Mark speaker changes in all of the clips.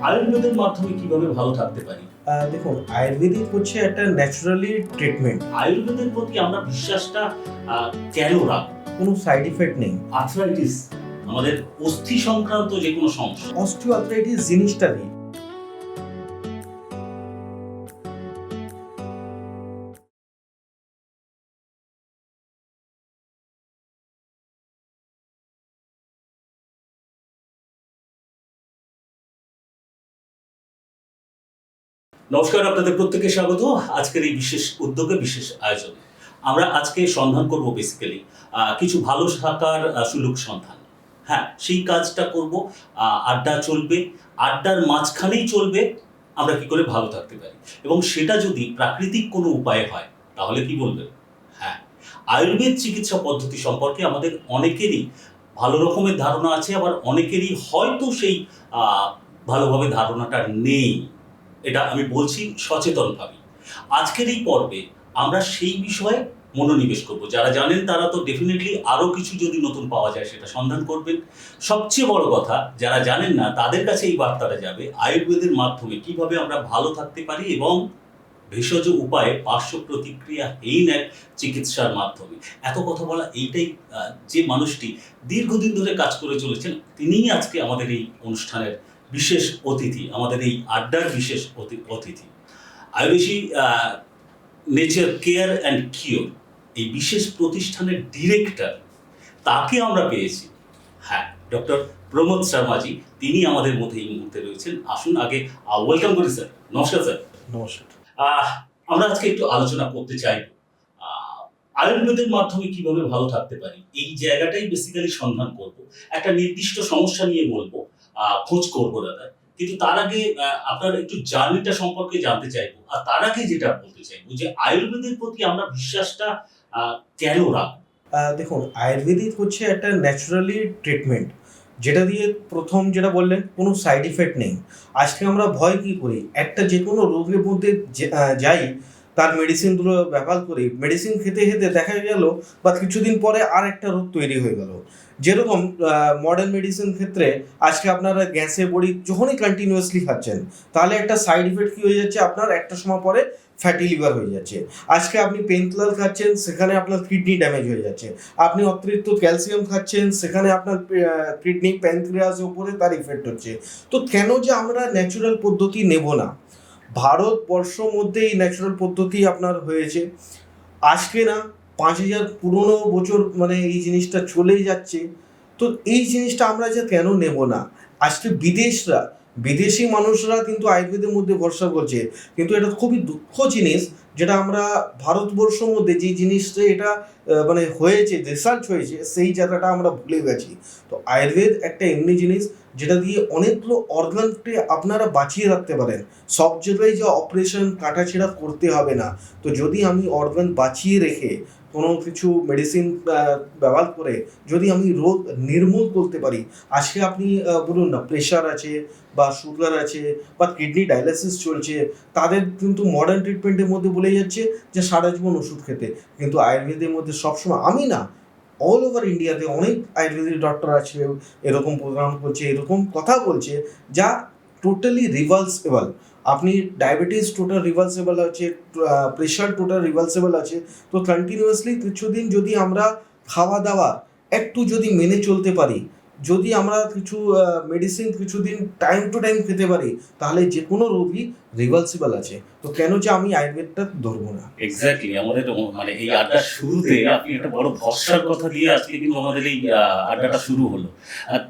Speaker 1: আয়ুর্বেদের মাধ্যমে কিভাবে ভালো থাকতে পারি?
Speaker 2: দেখুন, আয়ুর্বেদিক হচ্ছে একটা ন্যাচারালি ট্রিটমেন্ট।
Speaker 1: আয়ুর্বেদের প্রতি আমরা বিশ্বাসটা কেন রাখবো?
Speaker 2: কোনো সাইড ইফেক্ট নেই।
Speaker 1: আর্থ্রাইটিস, আমাদের অস্থি সংক্রান্ত যে কোনো সমস্যা।
Speaker 2: অস্টিওআর্থ্রাইটিস জিনিসটা নেই।
Speaker 1: নমস্কার, আপনাদের প্রত্যেককে স্বাগত আজকের এই বিশেষ উদ্যোগে, বিশেষ আয়োজনে। আমরা আজকে সন্ধান করব বেসিক্যালি কিছু ভালো থাকার সুলুক সন্ধান। হ্যাঁ, সেই কাজটা করব। আড্ডা চলবে, আড্ডার মাঝখানেই চলবে আমরা কি করে ভালো থাকতে পারি, এবং সেটা যদি প্রাকৃতিক কোনো উপায়ে হয় তাহলে কি বলবেন? হ্যাঁ, আয়ুর্বেদ চিকিৎসা পদ্ধতি সম্পর্কে আমাদের অনেকেরই ভালো রকমের ধারণা আছে, আবার অনেকেরই হয়তো সেই ভালোভাবে ধারণাটা নেই। এটা আমি বলছি সচেতনভাবে। আজকের এই পর্বে আমরা সেই বিষয়ে মনোনিবেশ করব। যারা জানেন তারা তো ডেফিনেটলি আরও কিছু যদি নতুন পাওয়া যায় সেটা সন্ধান করবেন। সবচেয়ে বড় কথা, যারা জানেন না তাদের কাছে এই বার্তাটা যাবে আয়ুর্বেদের মাধ্যমে কিভাবে আমরা ভালো থাকতে পারি, এবং ভেষজ উপায়ে পার্শ্ব প্রতিক্রিয়াহীন এক চিকিৎসার মাধ্যমে। এত কথা বলা এইটাই, যে মানুষটি দীর্ঘদিন ধরে কাজ করে চলেছেন তিনিই আজকে আমাদের এই অনুষ্ঠানের বিশেষ অতিথি, আমাদের এই আড্ডার বিশেষ অতিথি। Ayushi nature care and cure, এই বিশেষ প্রতিষ্ঠানের ডিরেক্টর, তাকে আমরা পেয়েছি। হ্যাঁ, ডক্টর প্রমোদ শর্মাজি, তিনি আমাদের মধ্যে এই মুহূর্তে রয়েছেন। আসুন আগে ওয়েলকাম করি স্যার। নমস্কার স্যার।
Speaker 2: নমস্কার।
Speaker 1: আমরা আজকে একটু আলোচনা করতে চাইব আয়ুর্বেদের মাধ্যমে কিভাবে ভালো থাকতে পারি। এই জায়গাটাই বেসিক্যালি সন্ধান করব, একটা নির্দিষ্ট সমস্যা নিয়ে বলবো, খোঁজ করবো দাদা। কিন্তু তার আগে আপনার একটু জার্নিটা সম্পর্কে জানতে চাইবো, আর তার আগে যেটা বলতে চাইবো যে আয়ুর্বেদের প্রতি আমরা বিশ্বাসটা কেন রাখবো?
Speaker 2: দেখুন, আয়ুর্বেদিক হচ্ছে একটা ন্যাচারালি ট্রিটমেন্ট, যেটা দিয়ে প্রথম যেটা বললেন কোনো সাইড ইফেক্ট নেই। আজকে আমরা ভয় কী করি, একটা যে কোনো রোগের মধ্যে যাই, তার মেডিসিনগুলো ব্যবহার করি, মেডিসিন খেতে খেতে দেখা গেল বা কিছুদিন পরে আর একটা রোগ তৈরি হয়ে গেল। যেরকম মডার্ন মেডিসিন ক্ষেত্রে আজকে আপনারা গ্যাসে বড়ি যখনই কন্টিনিউয়াসলি খাচ্ছেন, তাহলে একটা সাইড ইফেক্ট কী হয়ে যাচ্ছে, আপনার একটা সময় পরে ফ্যাটি লিভার হয়ে যাচ্ছে। আজকে আপনি পেন কিলার খাচ্ছেন, সেখানে আপনার কিডনি ড্যামেজ হয়ে যাচ্ছে। আপনি অতিরিক্ত ক্যালসিয়াম খাচ্ছেন, সেখানে আপনার কিডনি প্যানক্রিয়াসের উপরে তার ইফেক্ট হচ্ছে। তো কেন যে আমরা ন্যাচুরাল পদ্ধতি নেব না? ভারতবর্ষ মধ্যে এই ন্যাচুরাল পদ্ধতি আপনার হয়েছে আজকে না 5000 পুরনো বছর, মানে এই জিনিসটা চলেই যাচ্ছে। তো এই জিনিসটা আমরা যে কেন নেব না? আজকে বিদেশি মানুষরা কিন্তু আয়ুর্বেদের মধ্যে ভরসা করছে, কিন্তু এটা খুবই দুঃখ জিনিস, যেটা আমরা ভারতবর্ষের মধ্যে যে জিনিসটা এটা মানে হয়েছে, রিসার্চ হয়েছে, সেই জায়গাটা আমরা ভুলে গেছি। তো আয়ুর্বেদ একটা এমনি জিনিস যেটা দিয়ে অনেকগুলো অর্গানকে আপনারা বাঁচিয়ে রাখতে পারেন। সব জায়গায় যে অপারেশন কাটাছেঁড়া করতে হবে না। তো যদি আমি অর্গান বাঁচিয়ে রেখে কোনো কিছু মেডিসিন ব্যবহার করে যদি আমি রোগ নির্মূল করতে পারি, আজকে আপনি বলুন না, প্রেশার আছে বা সুগার আছে বা কিডনি ডায়ালিসিস চলছে, তাদের কিন্তু মডার্ন ট্রিটমেন্টের মধ্যে বলে যাচ্ছে যে সারা জীবন ওষুধ খেতে। কিন্তু আয়ুর্বেদের মধ্যে সবসময়, আমি না, অল ওভার ইন্ডিয়াতে অনেক আয়ুর্বেদিক ডক্টর আছে, এরকম প্রোগ্রাম করছে, এরকম কথা বলছে, যা টোটালি রিভার্সেবল। আপনি ডায়াবেটিস টোটাল রিভার্সেবল আছে, প্রেশার টোটাল রিভার্সেবল আছে। তো কন্টিনিউয়াসলি কিছুদিন যদি আমরা খাওয়া দাওয়া একটু যদি মেনে চলতে পারি, যদি আমরা কিছু মেডিসিন কিছুদিন টাইম টু টাইম খেতে পারি, তাহলে যে কোনো রোগই রিভার্সিবল আছে। তো কেন যে আমি আয়ুর্বেদটা ধরবো না?
Speaker 1: এক্স্যাক্টলি, আমাদের মানে এই আড্ডার শুরুতে আপনি একটা বড় ভরসার কথা দিয়ে আজকে কিন্তু আমাদের এই আড্ডাটা শুরু হলো।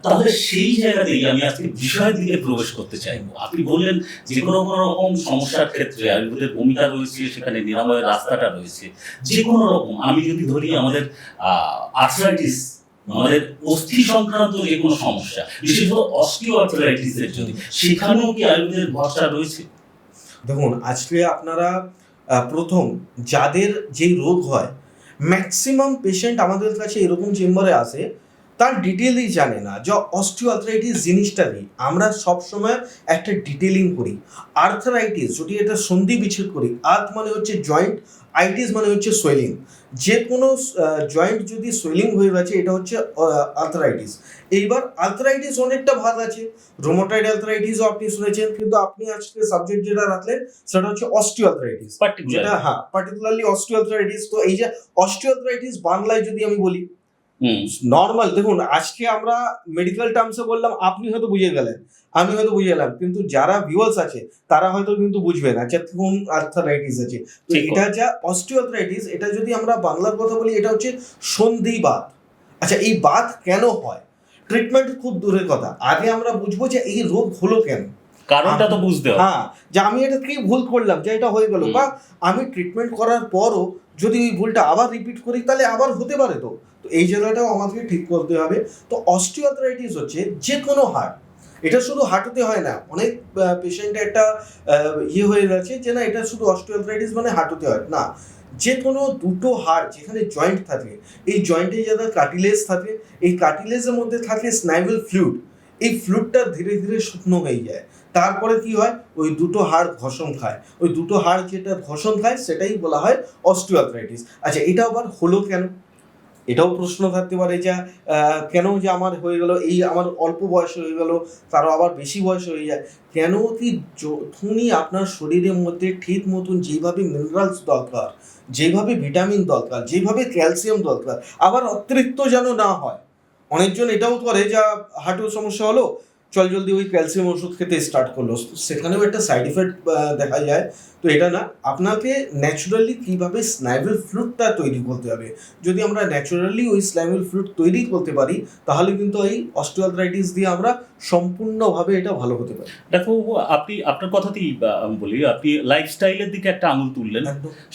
Speaker 1: তাহলে সেই জায়গাতেই আমি আজকে বিষয়ের দিকে প্রবেশ করতে চাইবো। আপনি বললেন যে কোনো রকম সমস্যার ক্ষেত্রে আয়ুর্বেদের ভূমিকা রয়েছে, সেখানে নিরাময়ের রাস্তাটা রয়েছে। যে কোনো রকম, আমি যদি ধরি আমাদের আর্থ্রাইটিস, আমাদের অস্থি সংক্রান্ত যে কোনো সমস্যা, বিশেষত অস্টিওআর্থ্রাইটিসের জন্য, সেখানেও কি আয়ুর্বেদের ভরসা রয়েছে?
Speaker 2: দেখুন, আজকে আপনারা প্রথম যাদের যেই রোগ হয়, ম্যাক্সিমাম পেশেন্ট আমাদের কাছে এরকম চেম্বারে আসে তার ডিটেলই জানে না যে অস্টিওআর্থ্রাইটিস জিনিসটা কি। আমরা সবসময় একটা ডিটেলিং করি। আর্থ্রাইটিস যদি এটা সন্ধি বিচ্ছেদ করি, আর্থ মানে হচ্ছে জয়েন্ট, আইটিস মানে হচ্ছে সোয়েলিং। যে কোনো জয়েন্ট যদি সোয়েলিং হয়ে গেছে এটা হচ্ছে আর্থ্রাইটিস। এইবার আর্থ্রাইটিস অনেকটা ভাগ আছে, রোমাটয়েড আর্থ্রাইটিসও আপনি শুনেছেন, কিন্তু আপনি আজকে সাবজেক্ট যেটা রাখলেন সেটা হচ্ছে অস্টিওআর্থ্রাইটিস, যেটা পার্টিকুলারলি অস্টিওআর্থ্রাইটিস। তো এই যে অস্টিওআর্থ্রাইটিস বাংলায় যদি আমি বলি নর্মাল, দেখুন আজকে আমরা মেডিকেল টার্মসে বললাম, আপনি হয়তো বুঝে গেলেন, আমি হয়তো বুঝে গেলাম, কিন্তু যারা ভিউয়ার্স আছে তারা হয়তো কিন্তু বুঝবে না যে কোন আর্থ্রাইটিস আছে। তো এটা যা অস্টিওআর্থ্রাইটিস, এটা যদি আমরা বাংলার কথা বলি এটা হচ্ছে সন্ধিবাত। আচ্ছা, এই বাত কেন হয়? ট্রিটমেন্ট খুব দূরের কথা, আগে আমরা বুঝবো যে এই রোগ হলো কেন,
Speaker 1: কারণটা তো বুঝতে হবে।
Speaker 2: হ্যাঁ, যে আমি এটা কি ভুল করলাম যে এটা হয়ে গেল, বা আমি ট্রিটমেন্ট করার পরও যদি ওই ভুলটা আবার রিপিট করি তাহলে আবার হতে পারে। তো এই জায়গাটাও আমাকে ঠিক করতে হবে। তো অস্টিওআর্থ্রাইটিস হচ্ছে যে কোনো হাড়, এটা শুধু হাঁটুতে হয় না। অনেক পেশেন্টের একটা হয়ে গেছে যে না এটা শুধু অস্টিওআর্থ্রাইটিস মানে হাঁটুতে হয় না, যে কোনো দুটো হাড় যেখানে জয়েন্ট থাকে, এই জয়েন্টে যারা কার্টিলেজ থাকে, এই কার্টিলেজের মধ্যে থাকে স্নাইভাল ফ্লুইড। এই ফ্লুইডটা ধীরে ধীরে শুকনো হয়ে যায়, তারপরে কি হয়, ওই দুটো হাড় ঘষণ খায়, ওই দুটো হাড় যেটা ঘষণ খায় সেটাই বলা হয় অস্টিওআর্থ্রাইটিস। আচ্ছা, এটা আবার হলো কেন, এটাও প্রশ্ন থাকতে পারে যে কেন যে আমার হয়ে গেল, এই আমার অল্প বয়স হয়ে গেল, তারও আবার বেশি বয়স হয়ে যায় কেন? কি যখনই আপনার শরীরের মধ্যে ঠিক মতন যেভাবে মিনারেলস দরকার, যেভাবে ভিটামিন দরকার, যেভাবে ক্যালসিয়াম দরকার, আবার অতিরিক্ত যেন না হয়। অনেকজন এটাও করে যা হাঁটুর সমস্যা হলো, চল জলদি ওই ক্যালসিয়াম ওষুধ খেতে স্টার্ট করলো, সেখানেও একটা সাইড ইফেক্ট দেখা যায়। তো এটা না, আপনাকে ন্যাচুরালি কীভাবে স্নাইভাল ফ্লুইডটা তৈরি করতে হবে। যদি আমরা ন্যাচুরালি ওই স্নাইভাল ফ্লুইড তৈরি করতে পারি তাহলে কিন্তু এই অস্টিওআর্থ্রাইটিস দিয়ে আমরা সম্পূর্ণভাবে এটা ভালো হতে পারি।
Speaker 1: দেখো, আপনি আপনার কথাতেই আমি বলি, আপনি লাইফস্টাইলের দিকে একটা আঙুল তুললেন,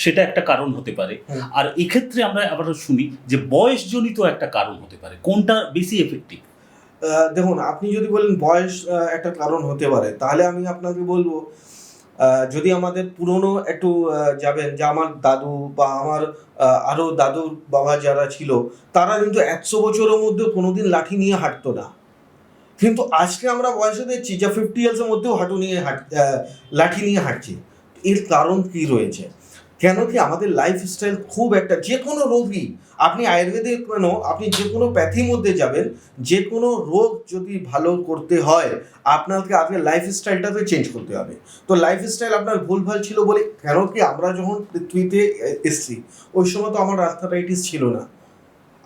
Speaker 1: সেটা একটা কারণ হতে পারে। আর এক্ষেত্রে আমরা আবার শুনি যে বয়সজনিত একটা কারণ হতে পারে, কোনটা বেশি এফেক্টিভ?
Speaker 2: দেখুন, আপনি যদি বলেন বয়স একটা কারণ হতে পারে, তাহলে আমি আপনাকে বলবো যদি আমাদের পুরনো একটু যাবেন, যে আমার দাদু বা আমার আরও দাদুর বাবা যারা ছিল, তারা কিন্তু 100 বছরের মধ্যে কোনোদিন লাঠি নিয়ে হাঁটতো না। কিন্তু আজকে আমরা বয়সে দেখছি যে 50 ইয়ার্সের মধ্যেও লাঠি নিয়ে হাঁটছি। এর কারণ কি রয়েছে? কেন কি আমাদের লাইফস্টাইল খুব একটা, যে কোনো রোগই আপনি আয়ুর্বেদে কেন, আপনি যে কোনো প্যাথির মধ্যে যাবেন, যে কোনো রোগ যদি ভালো করতে হয় আপনাকে আগে লাইফস্টাইলটাকে চেঞ্জ করতে হবে। তো লাইফস্টাইল আপনার ভুলভাল ছিল বলে, কেন কি আমরা যখন পৃথিবীতে এসছি ওই সময় তো আমার আর্থ্রাইটিস ছিল না।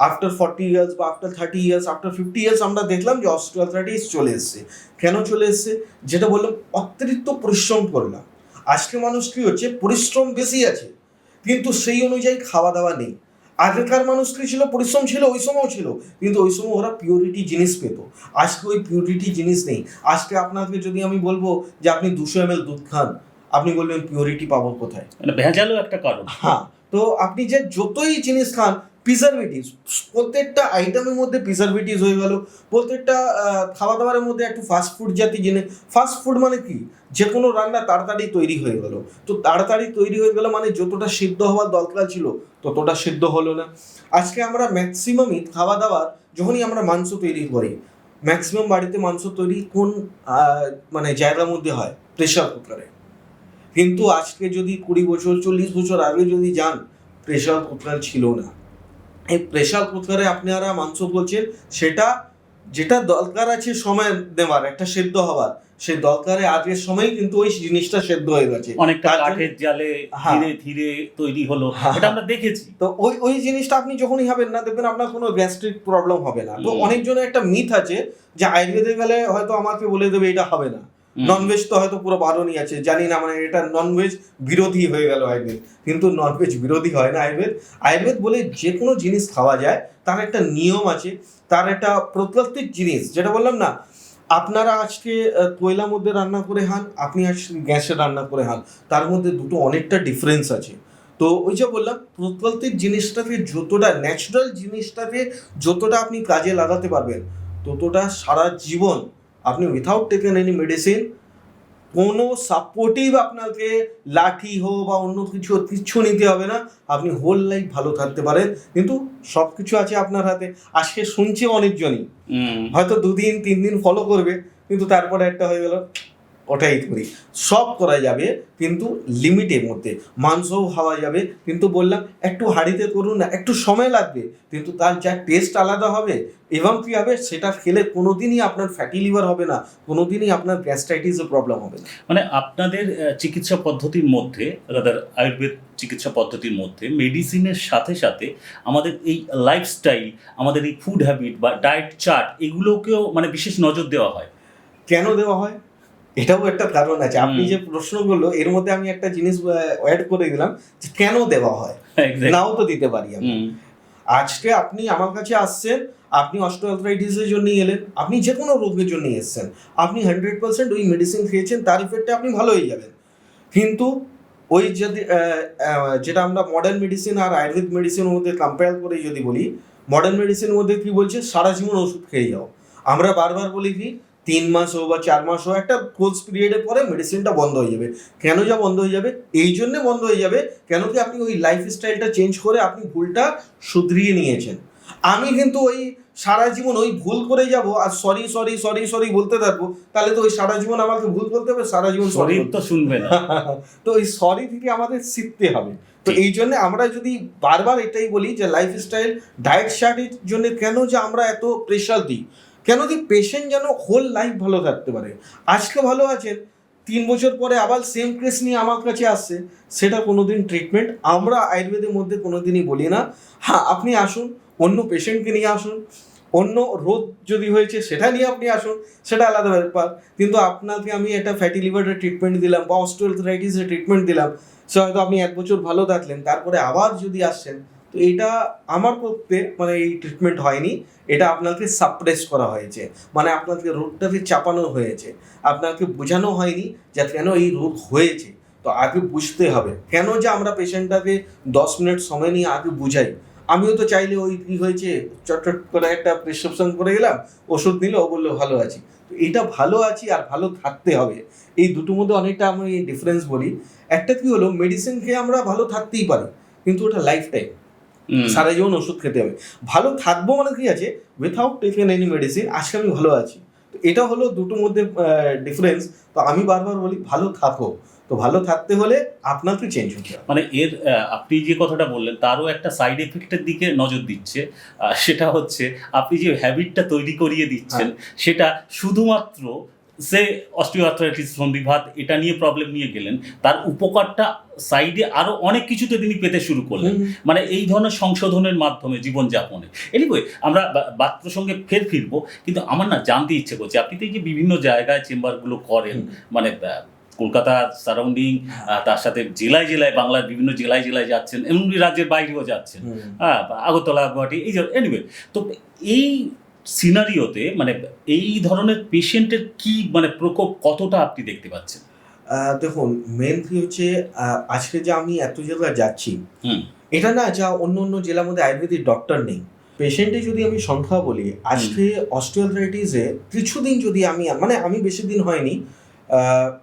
Speaker 2: আফটার 40 ইয়ার্স বা আফটার 30 ইয়ার্স, আফটার 50 ইয়ার্স আমরা দেখলাম যে অস্টিওআর্থ্রাইটিস চলে এসছে। কেন চলে এসছে? যেটা বললাম, অতিরিক্ত পরিশ্রম করলাম। আজকে মানুষ কি হচ্ছে, পরিশ্রম বেশি আছে কিন্তু সেই অনুযায়ী খাওয়া দাওয়া নেই। আগেকার মানুষ কি ছিল, পরিশ্রম ছিল, ওই সময়ও ছিল, কিন্তু ওই সময় ওরা পিওরিটি জিনিস পেত। আজকে ওই পিওরিটি জিনিস নেই। আজকে আপনাকে যদি আমি বলবো যে আপনি 200 ml দুধ খান, আপনি বলবেন পিওরিটি পাবো কোথায়?
Speaker 1: মানে ভেজালও একটা কারণ।
Speaker 2: হ্যাঁ, তো আপনি যে যতই জিনিস খান, প্রিজারভেটিভস, প্রত্যেকটা আইটেমের মধ্যে প্রিজারভেটিভস হয়ে গেল, প্রত্যেকটা খাওয়া দাওয়ার মধ্যে একটু ফাস্টফুড জাতীয় জিনিস। ফাস্টফুড মানে কি, যে কোনো রান্না তাড়াতাড়ি তৈরি হয়ে গেল। তো তাড়াতাড়ি তৈরি হয়ে গেল মানে যতটা সিদ্ধ হওয়ার দরকার ছিল ততটা সিদ্ধ হলো না। আজকে আমরা ম্যাক্সিমামই খাওয়া দাওয়ার, যখনই আমরা মাংস তৈরি করি, ম্যাক্সিমাম বাড়িতে মাংস তৈরি কোন মানে জায়গার মধ্যে হয়, প্রেশার কুকারে। কিন্তু আজকে যদি 20 বছর 40 বছর আগে যদি যান, প্রেশার কুকার ছিল না। এই প্রেশার কুকারে আপনারা মাংস বলছেন, সেটা যেটা দরকার আছে সময় দেওয়ার, একটা সেদ্ধ হওয়ার, সেই দরকারে আগের সময় কিন্তু ওই জিনিসটা সেদ্ধ হয়ে গেছে,
Speaker 1: অনেকটা কাঠের জালে ধীরে ধীরে তৈরি হলো, এটা আমরা দেখেছি।
Speaker 2: তো ওই জিনিসটা আপনি যখনই হবেন না, দেখবেন আপনার কোনো গ্যাস্ট্রিক প্রবলেম হবে না। তো অনেকজনের একটা মিথ আছে যে আয়ুর্বেদে গেলে হয়তো আমাকে বলে দেবে এটা হবে না, ননভেজ তো হয়তো পুরো বারণই আছে, জানি না, মানে এটা ননভেজ বিরোধী হয়ে গেল আয়ুর্বেদ। কিন্তু ননভেজ বিরোধী হয় না আয়ুর্বেদ। আয়ুর্বেদ বলে যে কোনো জিনিস খাওয়া যায়, তার একটা নিয়ম আছে, তার একটা প্রকৃতিক জিনিস। যেটা বললাম না, আপনারা আজকে কয়লার মধ্যে রান্না করে খান, আপনি আজকে গ্যাসে রান্না করে খান, তার মধ্যে দুটো অনেকটা ডিফারেন্স আছে। তো ওই যে বললাম, প্রকৃতিক জিনিসটাকে যতটা, ন্যাচারাল জিনিসটাকে যতটা আপনি কাজে লাগাতে পারবেন, ততটা সারা জীবন আপনি উইথাউট টেকেন এনি মেডিসিন কোনো সাপোর্টিভ আপনাকে লাঠি হোক বা অন্য কিছু নিতে হবে না, আপনি হোল লাইফ ভালো থাকতে পারেন। কিন্তু সব কিছু আছে আপনার হাতে। আজকে শুনছি অনেকজনই হয়তো 2 দিন 3 দিন ফলো করবে, কিন্তু তারপরে একটা হয়ে গেল ওটাই করি। সব করা যাবে কিন্তু লিমিটের মধ্যে, মাংসও খাওয়া যাবে, কিন্তু বললাম একটু হাঁড়িতে করুন না, একটু সময় লাগবে, কিন্তু তার যা টেস্ট আলাদা হবে এবং কী হবে সেটা খেলে কোনোদিনই আপনার ফ্যাটি লিভার হবে না, কোনোদিনই আপনার গ্যাস্ট্রাইটিসের প্রবলেম হবে না।
Speaker 1: মানে আপনাদের চিকিৎসা পদ্ধতির মধ্যে, রাদার আয়ুর্বেদ চিকিৎসা পদ্ধতির মধ্যে মেডিসিনের সাথে সাথে আমাদের এই লাইফস্টাইল, আমাদের এই ফুড হ্যাবিট বা ডায়েট চার্ট, এগুলোকেও মানে বিশেষ নজর দেওয়া হয়।
Speaker 2: কেন দেওয়া হয় এটাও একটা কারণ আছে। আপনি যে প্রশ্নগুলো এর মধ্যে আমি একটা জিনিস অ্যাড করে দিলাম যে কেন দেওয়া হয়, নাও তো দিতে পারি আমি। আজকে আপনি আমার কাছে আসছেন, আপনি অস্টিওআর্থ্রাইটিসের জন্য এলেন, আপনি যে কোনো রোগের জন্য এসছেন, আপনি 100% ওই মেডিসিন খেয়েছেন, তার ইফেক্টে আপনি ভালো হয়ে যাবেন। কিন্তু ওই যদি যেটা আমরা মডার্ন মেডিসিন আর আয়ুর্বেদ মেডিসিনের মধ্যে কম্পেয়ার করে যদি বলি, মডার্ন মেডিসিনের মধ্যে কি বলছে, সারা জীবন ওষুধ খেয়ে যাও। আমরা বারবার বলি কি 3 মাস হোক বা 4 মাস হোক, একটা কোর্স পিরিয়ডের পরে মেডিসিনটা বন্ধ হয়ে যাবে। কেন যা বন্ধ হয়ে যাবে? এই জন্যে বন্ধ হয়ে যাবে কেন কি আপনি ওই লাইফস্টাইলটা চেঞ্জ করে আপনি ভুলটা শুধরিয়ে নিয়েছেন। আমি কিন্তু ওই সারা জীবন ওই ভুল করে যাব আর সরি সরি সরি সরি বলতে থাকবো, তাহলে তো ওই সারা জীবন আমাকে ভুল করতে হবে, সারা জীবন সরি
Speaker 1: তো শুনবে না।
Speaker 2: তো ওই সরি থেকে আমাদের শিখতে হবে। তো এই জন্য আমরা যদি বারবার এটাই বলি যে লাইফস্টাইল ডায়েট চার্টের জন্য কেন যে আমরা এত প্রেশার দিই, কেন দিই, পেশেন্ট যেন হোল লাইফ ভালো থাকতে পারে। আজকে ভালো আছেন, 3 বছর পরে আবার সেম কেস নিয়ে আমার কাছে আসছে, সেটা কোনোদিন ট্রিটমেন্ট আমরা আয়ুর্বেদের মধ্যে কোনোদিনই বলি না। হ্যাঁ, আপনি আসুন, অন্য পেশেন্টকে নিয়ে আসুন, অন্য রোগ যদি হয়েছে সেটা নিয়ে আপনি আসুন, সেটা আলাদা ব্যাপার। কিন্তু আপনাকে আমি একটা ফ্যাটি লিভারের ট্রিটমেন্ট দিলাম বা অস্টিওআর্থ্রাইটিসের ট্রিটমেন্ট দিলাম, সে হয়তো আপনি 1 বছর ভালো থাকলেন, তারপরে আবার যদি আসছেন, তো এটা আমার পক্ষে মানে এই ট্রিটমেন্ট হয়নি, এটা আপনাকে সাপ্রেস করা হয়েছে, মানে আপনাকে রোগটাকে চাপানো হয়েছে, আপনাকে বোঝানো হয়নি যে কেন এই রোগ হয়েছে। তো আগে বুঝতে হবে কেন যে আমরা পেশেন্টটাকে 10 মিনিট সময় নিয়ে আগে বুঝাই। আমিও তো চাইলে ওই কী হয়েছে চটচট করে একটা প্রেসক্রিপশন করে গেলাম, ওষুধ নিল, ও বললো ভালো আছি। তো এটা ভালো আছি আর ভালো থাকতে হবে, এই দুটোর মধ্যে অনেকটা আমি ডিফারেন্স বলি। একটা কি হলো, মেডিসিন খেয়ে আমরা ভালো থাকতেই পারি, কিন্তু ওটা লাইফ টাইম, সারা জীবন ওষুধ খেতে হবে। ভালো থাকবো মানে কি আছে, উইথাউট টেকেন এনি মেডিসিন, আজকে আমি ভালো আছি। তো এটা হলো দুটোর মধ্যে ডিফারেন্স। তো আমি বারবার বলি ভালো থাকো, তো ভালো থাকতে হলে আপনাকে চেঞ্জ হতে হবে।
Speaker 1: মানে এর আপনি যে কথাটা বললেন তারও একটা সাইড এফেক্টের দিকে নজর দিচ্ছে, সেটা হচ্ছে আপনি যে হ্যাবিটটা তৈরি করিয়ে দিচ্ছেন, সেটা শুধুমাত্র সে অস্টিওআর্থ্রাইটিস, সন্ধিবাত এটা নিয়ে প্রবলেম নিয়ে গেলেন, তার উপকারটা সাইডে আরো অনেক কিছুতে তিনি পেতে শুরু করলেন, মানে এই ধরনের সংশোধনের মাধ্যমে জীবনযাপনে। এনিওয়ে আমরা বাদ প্রসঙ্গে ফিরবো, কিন্তু আমার না জানতে ইচ্ছে করছে, আপনি তো এই যে বিভিন্ন জায়গায় চেম্বারগুলো করেন, মানে কলকাতা সারাউন্ডিং, তার সাথে জেলায় জেলায়, বাংলার বিভিন্ন জেলায় জেলায় যাচ্ছেন, এমনকি রাজ্যের বাইরেও যাচ্ছেন, হ্যাঁ, আগরতলা, গুয়াহাটি, এই এনিওয়ে। তো এই সিনারিওতে মানে এই ধরনের পেশেন্টের কি মানে প্রকোপ কতটা আপনি দেখতে পাচ্ছেন?
Speaker 2: দেখুন, মেন কি হচ্ছে, আজকে যে আমি এত জায়গায় যাচ্ছি, এটা না যা অন্য অন্য জেলার মধ্যে আয়ুর্বেদিক ডক্টর নেই। পেশেন্টে যদি আমি সংখ্যা বলি, আজকে অস্টিওআর্থ্রাইটিসে কিছুদিন যদি আমি বেশি দিন হয়নি,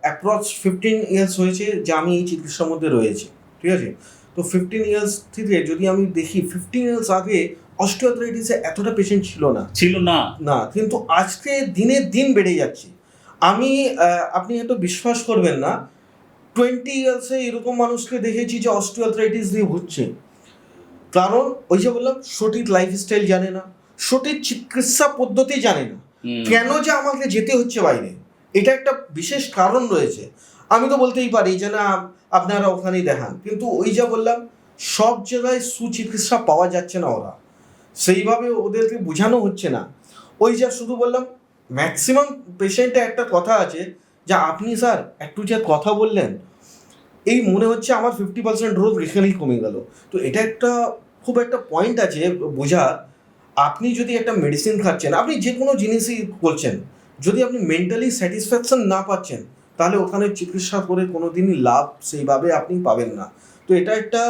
Speaker 2: অ্যাপ্রক্স 15 ইয়ার্স হয়েছে যে আমি এই চিকিৎসার মধ্যে রয়েছি, ঠিক আছে? তো 15 ইয়ার্স থেকে যদি আমি দেখি, 15 ইয়ার্স আগে অস্টিওআর্থ্রাইটিসে এতটা পেশেন্ট ছিল না, কিন্তু আজকে দিনের দিন বেড়ে যাচ্ছে। আপনি হয়তো বিশ্বাস করবেন না, 20 ইয়ার্সে এরকম মানুষকে দেখেছি যে অস্টিওআর্থ্রাইটিস দিয়ে ভুগছে। কারণ ওই যে বললাম, সঠিক লাইফস্টাইল জানে না, সঠিক চিকিৎসা পদ্ধতি জানে না, কেন যে আমাকে যেতে হচ্ছে বাইরে, এটা একটা বিশেষ কারণ রয়েছে। আমি তো বলতেই পারি যে না, আপনারা ওখানেই দেখান, কিন্তু ওই যা বললাম, সব জায়গায় সুচিকিৎসা পাওয়া যাচ্ছে না, ওরা সেইভাবে ওদেরকে বোঝানো হচ্ছে না। ওই যা শুধু বললাম, ম্যাক্সিমাম পেশেন্টে একটা কথা আছে যে আপনি স্যার একটু যে কথা বললেন, এই মনে হচ্ছে আমার 50% রোগ এখানেই কমে গেল। তো এটা খুব একটা পয়েন্ট আছে বোঝার। আপনি যদি একটা মেডিসিন খাচ্ছেন, আপনি যে কোনো জিনিসই করছেন, যদি আপনি মেন্টালি স্যাটিসফ্যাকশন না পাচ্ছেন, তাহলে ওখানে চিকিৎসা করে কোনো দিনই লাভ সেইভাবে আপনি পাবেন না। তো এটা একটা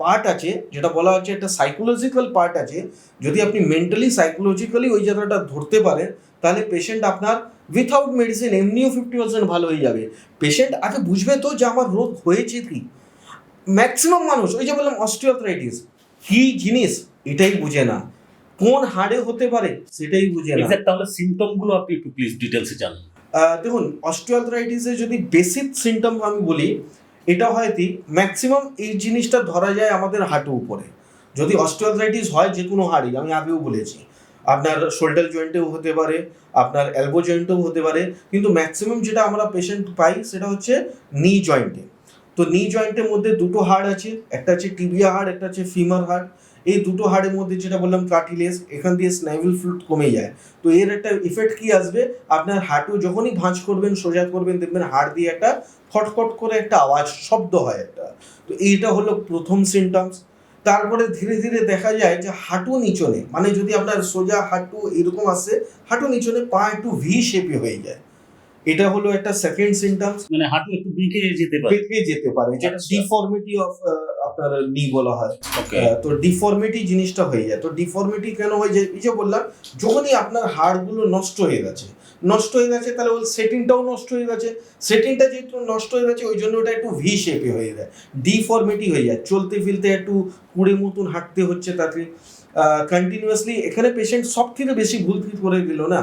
Speaker 2: পার্ট আছে, যেটা বলা হচ্ছে একটা সাইকোলজিক্যাল পার্ট আছে। যদি আপনি মেন্টালি সাইকোলজিক্যালি ওই জায়গাটা ধরতে পারেন, তাহলে পেশেন্ট আপনার উইথাউট মেডিসিন এমনিও 50% ভালো হয়ে যাবে। পেশেন্ট আগে বুঝবে তো যে আমার রোগ হয়েছে কি। ম্যাক্সিমাম মানুষ ওই যে বললাম অস্টিওআর্থ্রাইটিস কি জিনিস এটাই বুঝে না, কোন হাড়ে হতে পারে সেটাই বুঝে না।
Speaker 1: এক্স্যাক্ট তাহলে সিম্পটম গুলো আপনি একটু প্লিজ ডিটেলসে জানান।
Speaker 2: দেখুন অস্টিওআর্থ্রাইটিসের যদি বেসিক সিমটম আমি বলি, এটা হয় কি ম্যাক্সিমাম এই জিনিসটা ধরা যায় আমাদের হাঁটু উপরে। যদি অস্টিওআর্থ্রাইটিস হয় যে কোনো হাড়ি, আমি আগেও বলেছি আপনার শোল্ডার জয়েন্টেও হতে পারে, আপনার এলবো জয়েন্টেও হতে পারে, কিন্তু ম্যাক্সিমাম যেটা আমরা পেশেন্ট পাই সেটা হচ্ছে নি জয়েন্টে। তো নি জয়েন্টের মধ্যে দুটো হাড় আছে, একটা হচ্ছে টিবিয়া হাড়, একটা হচ্ছে ফিমার হাড়। এই দুটো হাড়ের মধ্যে যেটা বললাম কার্টিলেজ, এখান দিয়ে স্নাইভেল ফ্লুইড কমে যায়। তো এর একটা ইফেক্ট কি আসবে, আপনার হাঁটু যখনই ভাঁজ করবেন সোজা করবেন দেখবেন হাড় দিয়ে একটা খটখট করে একটা আওয়াজ শব্দ হয় একটা। তো এইটা হলো প্রথম সিমটমস। তারপরে ধীরে ধীরে দেখা যায় যে হাঁটু নিচনে, মানে যদি আপনার সোজা হাঁটু এরকম আসে, হাঁটু নিচনে পা একটু ভি শেপে হয়ে যায়, এটা হলো একটা সেকেন্ড সিমটমস।
Speaker 1: মানে হাঁটু একটু বেঁকে যেতে পারে।
Speaker 2: বেঁকে যেতে পারে, যেটা
Speaker 1: আচ্ছা।
Speaker 2: ডিফর্মিটি অফ আপনার নি বলা হয়।
Speaker 1: ওকে।
Speaker 2: তো ডিফর্মিটি জিনিসটা হয়ে যায়। তো ডিফর্মিটি কেন হয়ে যায়, এই যে বললাম যখনই আপনার হাড়গুলো নষ্ট হয়ে গেছে তাহলে ওই সেটিংটাও নষ্ট হয়ে গেছে, সেটিংটা যেহেতু নষ্ট হয়ে গেছে ওই জন্য ওটা একটু ভি শেপে হয়ে যায়, ডিফর্মিটি হয়ে যায়, চলতে ফিরতে একটু কুড়ে মতন হাঁটতে হচ্ছে তাকে কন্টিনিউয়াসলি। এখানে পেশেন্ট সব থেকে বেশি ভুল কি করে দিল না,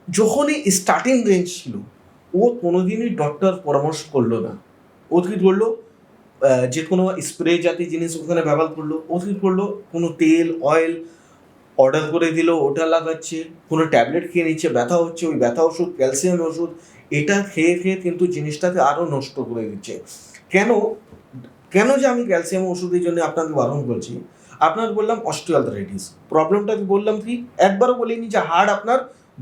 Speaker 2: যখনই স্টার্টিং রেঞ্জ ছিল ও কোনোদিনই ডক্টর পরামর্শ করলো না। ও কি করলো, যে কোনো স্প্রে জাতীয় জিনিস ওখানে ব্যবহার করলো, ও কি করলো কোনো তেল অয়েল অর্ডার করে দিল, ওটা লাগাচ্ছে, কোনো ট্যাবলেট খেয়ে নিচ্ছে, ব্যথা হচ্ছে, ওই ব্যথা ওষুধ ক্যালসিয়াম ওষুধ এটা খেয়ে খেয়ে কিন্তু জিনিসটাকে আরও নষ্ট করে দিচ্ছে। কেন কেন যে আমি ক্যালসিয়াম ওষুধের জন্য আপনাকে বারণ করছি, আপনার বললাম অস্টিওআর্থ্রাইটিস প্রবলেমটা বললাম কি, একবারও বলিনি যে হাড় আপনার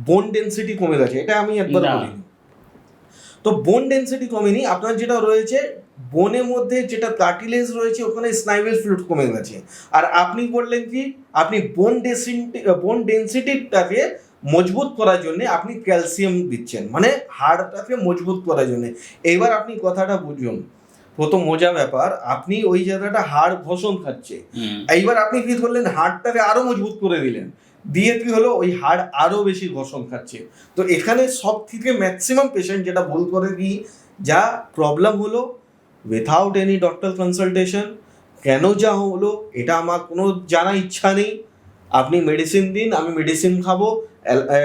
Speaker 2: বোন ডেন্সিটি কমে গেছে, এটা আমি একবারও
Speaker 1: না।
Speaker 2: বলিনি। তো বোন ডেন্সিটি কমেনি, আপনার যেটা রয়েছে বোনের মধ্যে যেটা কার্টিলেজ রয়েছে ওখানে স্নাইভেল ফ্লুইড কমে গেছে। আর আপনি বললেন কি আপনি বোন ডেন্সিটিটাকে মজবুত করার জন্য আপনি ক্যালসিয়াম দিচ্ছেন, মানে হাড়টাকে মজবুত করার জন্য। এইবার আপনি কথাটা বুঝুন, প্রথম মজা ব্যাপার, আপনি ওই জায়গাটা হাড় ঘষণ খাচ্ছে, এইবার আপনি কি করলেন হাড়টাকে আরো মজবুত করে দিলেন, দিয়ে কি হলো ওই হাড় আরো বেশি ঘষণ খাচ্ছে। তো এখানে সব থেকে ম্যাক্সিমাম পেশেন্ট যেটা ভুল করে কি, যা প্রবলেম হলো উইথাউট এনি ডক্টর কনসালটেশন, কেন যা হলো এটা আমার কোনো জানা ইচ্ছা নেই, আপনি মেডিসিন দিন আমি মেডিসিন খাবো,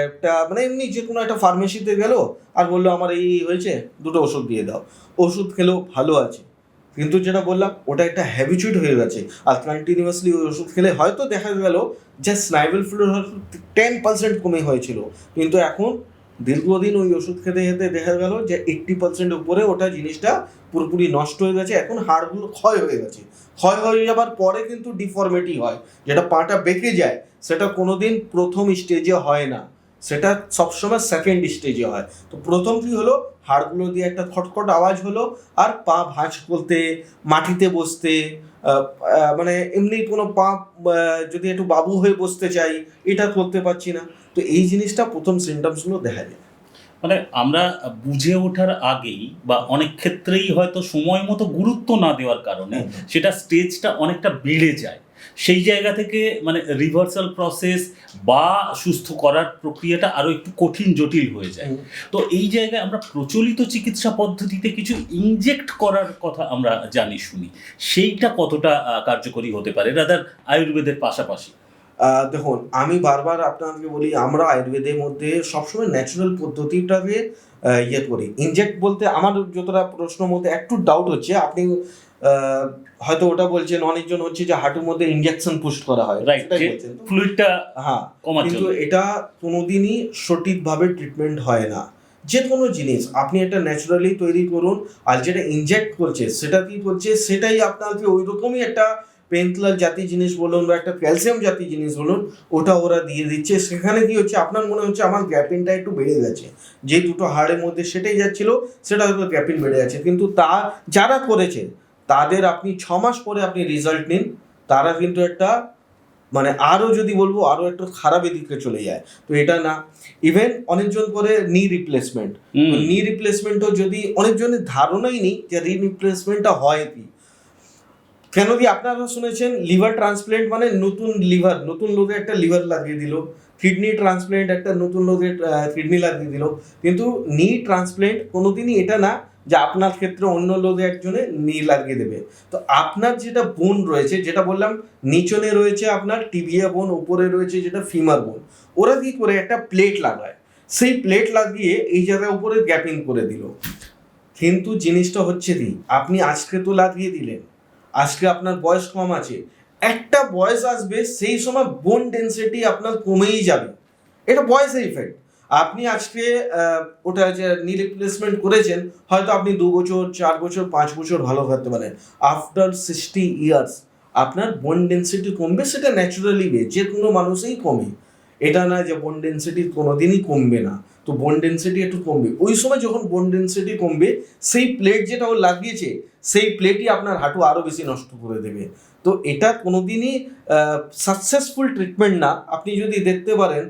Speaker 2: একটা মানে এমনি যে কোনো একটা ফার্মেসিতে গেল আর বললো আমার এই হয়েছে দুটো ওষুধ দিয়ে দাও, ওষুধ খেলেও ভালো আছে, কিন্তু যেটা বললাম ওটা একটা হ্যাবিচুয়েট হয়ে গেছে। আর কন্টিনিউয়াসলি ওই ওষুধ খেলে হয়তো দেখা গেল যে স্নাইভেল ফ্লুইড হয়তো 10% কমে হয়েছিল, কিন্তু এখন দীর্ঘদিন ওই ওষুধ খেতে খেতে দেখা গেল যে 80% উপরে ওটা জিনিসটা পুরোপুরি নষ্ট হয়ে গেছে, এখন হাড়গুলো ক্ষয় হয়ে গেছে। ক্ষয় হয়ে যাবার পরে কিন্তু ডিফর্মিটি হয়, যেটা পাটা বেঁকে যায়, সেটা কোনোদিন প্রথম স্টেজে হয় না, সেটা সবসময় সেকেন্ড স্টেজে হয়। তো প্রথম কি হলো, হাড়গুলো দিয়ে একটা খটখট আওয়াজ হলো, আর পা ভাঁজ করতে, মাটিতে বসতে, মানে এমনি কোনো পা যদি একটু বাবু হয়ে বসতে চাই এটা করতে পারছি না। তো এই জিনিসটা প্রথম সিমটমসগুলো দেখা যায়।
Speaker 1: মানে আমরা বুঝে ওঠার আগেই বা অনেক ক্ষেত্রেই হয়তো সময় মতো গুরুত্ব না দেওয়ার কারণে সেটা স্টেজটা অনেকটা বেড়ে যায়, সেই জায়গা থেকে মানে রিভার্সাল প্রসেস বা সুস্থ করার প্রক্রিয়াটা আরও একটু কঠিন জটিল হয়ে যায়। তো এই জায়গায় আমরা প্রচলিত চিকিৎসা পদ্ধতিতে কিছু ইনজেক্ট করার কথা আমরা জানি শুনি, সেইটা কতটা কার্যকরী হতে পারে রাদার আয়ুর্বেদের পাশাপাশি?
Speaker 2: দেখুন আমি বারবার আপনাকে বলি, আমরা আয়ুর্বেদের মধ্যে সবসময় ন্যাচারাল পদ্ধতিটাকে ইয়ে করি। ইনজেক্ট বলতে আমার যতটা প্রশ্নের মধ্যে একটু ডাউট হচ্ছে, আপনি হয়তো ওটা বলছেন, অনেকজন হচ্ছে যে হাঁটুর মধ্যে ইনজেকশন পুশ করা হয়,
Speaker 1: রাইট, ফ্লুইডটা
Speaker 2: হ্যাঁ,
Speaker 1: কমার জন্য।
Speaker 2: কিন্তু এটা কোনোদিনই সঠিকভাবে ট্রিটমেন্ট হয় না। যে কোনো জিনিস আপনি একটা ন্যাচারালি তৈরি করুন, আর যেটা ইনজেক্ট করছে সেটা কি করছে, সেটাই আপনাকে ওই রকমই একটা পেনকিলার জাতীয় জিনিস বলুন বা একটা ক্যালসিয়াম জাতীয় জিনিস বলুন, ওটা ওরা দিয়ে দিচ্ছে। সেখানে কি হচ্ছে, আপনার মনে হচ্ছে আমার গ্যাপিনটা একটু বেড়ে গেছে, যে দুটো হাড়ের মধ্যে সেটাই যাচ্ছিল সেটা হয়তো গ্যাপিন বেড়ে গেছে, কিন্তু তা যারা করেছে তাদের আপনি 6 মাস পরে আপনি রেজাল্ট নিন, তারা কিন্তু একটা মানে আরও যদি বলবো আরও একটু খারাপের দিকে চলে যায়। তো এটা না, ইভেন অনেকজন করে নি রিপ্লেসমেন্ট, নি রিপ্লেসমেন্টও যদি অনেকজনের ধারণাই নেই যে রি রিপ্লেসমেন্টটা হয় কি, কেন কি আপনারা শুনেছেন লিভার ট্রান্সপ্ল্যান্ট মানে নতুন লিভার, নতুন লোকে একটা লিভার লাগিয়ে দিল, কিডনি ট্রান্সপ্ল্যান্ট একটা নতুন লোকের কিডনি লাগিয়ে দিল, কিন্তু নি ট্রান্সপ্ল্যান্ট কোনোদিনই এটা না যে আপনার ক্ষেত্রে অন্য লোকে একজনে নি লাগিয়ে দেবে। তো আপনার যেটা বোন রয়েছে, যেটা বললাম নিচনে রয়েছে আপনার টিবিয়া বোন, উপরে রয়েছে যেটা ফিমার বোন, ওরা কি করে একটা প্লেট লাগায়, সেই প্লেট লাগিয়ে এই জায়গায় উপরে গ্যাপিং করে দিল। কিন্তু জিনিসটা হচ্ছে কি, আপনি আজকে তো লাগিয়ে দিলেন, আজকে আপনার বয়স কম আছে, একটা বয়স আসবে সেই সময় বোন ডেন্সিটি আপনার কমেই যাবে, এটা বয়সের ইফেক্ট। আপনি আজকে ওটা যে নি রিপ্লেসমেন্ট করেছেন, হয়তো আপনি 2 বছর 4 বছর 5 বছর ভালো থাকতে পারেন, আফটার 60 ইয়ার্স আপনার বোন ডেন্সিটি কমবে, সেটা ন্যাচুরালি বে, যে কোনো মানুষেই কমে, এটা না যে বোন ডেন্সিটি কোনোদিনই কমবে না। তো বোন ডেন্সিটি একটু কমবে, ওই সময় যখন বোন ডেন্সিটি কমবে, সেই প্লেট যেটা ও লাগিয়েছে সেই প্লেটই আপনার হাঁটু আরও বেশি নষ্ট করে দেবে। তো এটা কোনোদিনই সাকসেসফুল ট্রিটমেন্ট না। আপনি যদি দেখতে পারেন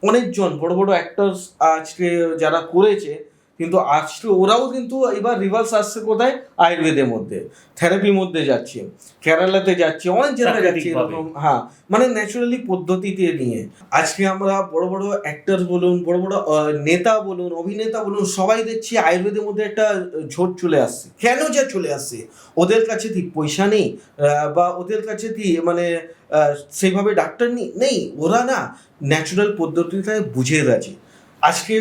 Speaker 2: অনেকজন বড় বড় অ্যাক্টার্স আজকে যারা করেছে, কিন্তু আজকে ওরাও কিন্তু এবার রিভার্স আসছে কোথায়, আয়ুর্বেদের মধ্যে, থেরাপির মধ্যে যাচ্ছে, কেরালাতে যাচ্ছে, অনেক জায়গায় যাচ্ছে এরকম। হ্যাঁ, মানে ন্যাচারালি পদ্ধতিতে নিয়ে আজকে আমরা বড় বড় অ্যাক্টর বলুন, বড় বড় নেতা বলুন, অভিনেতা বলুন, সবাই দেখছি আয়ুর্বেদের মধ্যে একটা ঝোট চলে আসছে। কেন যে চলে আসছে? ওদের কাছে কি পয়সা নেই, বা ওদের কাছে কি মানে সেইভাবে ডাক্তার নেই, ওরা না ন্যাচারাল পদ্ধতিটা বুঝে গেছে। আজকে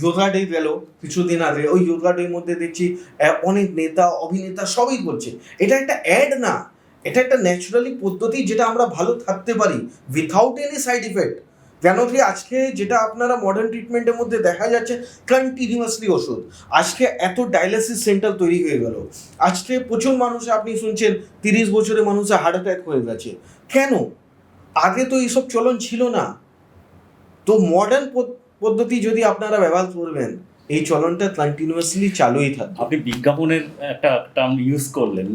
Speaker 2: যোগা ডে গেল কিছুদিন আগে, ওই যোগা ডের মধ্যে দেখছি অনেক নেতা অভিনেতা সবই করছে। এটা একটা অ্যাড না, এটা একটা ন্যাচারালি পদ্ধতি, যেটা আমরা ভালো থাকতে পারি উইথাউট এনি সাইড ইফেক্ট। কেন কি আজকে যেটা আপনারা মডার্ন ট্রিটমেন্টের মধ্যে দেখা যাচ্ছে কন্টিনিউয়াসলি ওষুধ, আজকে এত ডায়ালিসিস সেন্টার তৈরি হয়ে গেল, আজকে প্রচুর মানুষ আপনি শুনছেন 30 বছরের মানুষের হার্ট অ্যাটাক হয়ে গেছে। কেন? আগে তো এইসব চলন ছিল না। তো মডার্ন পদ্ধতি যদি আপনারা ব্যবহার করবেন, এই চলনটা কন্টিনিউয়াসলি চালুই থাকবে।
Speaker 1: আপনি বিজ্ঞাপনের একটা টার্ম ইউজ করলেন,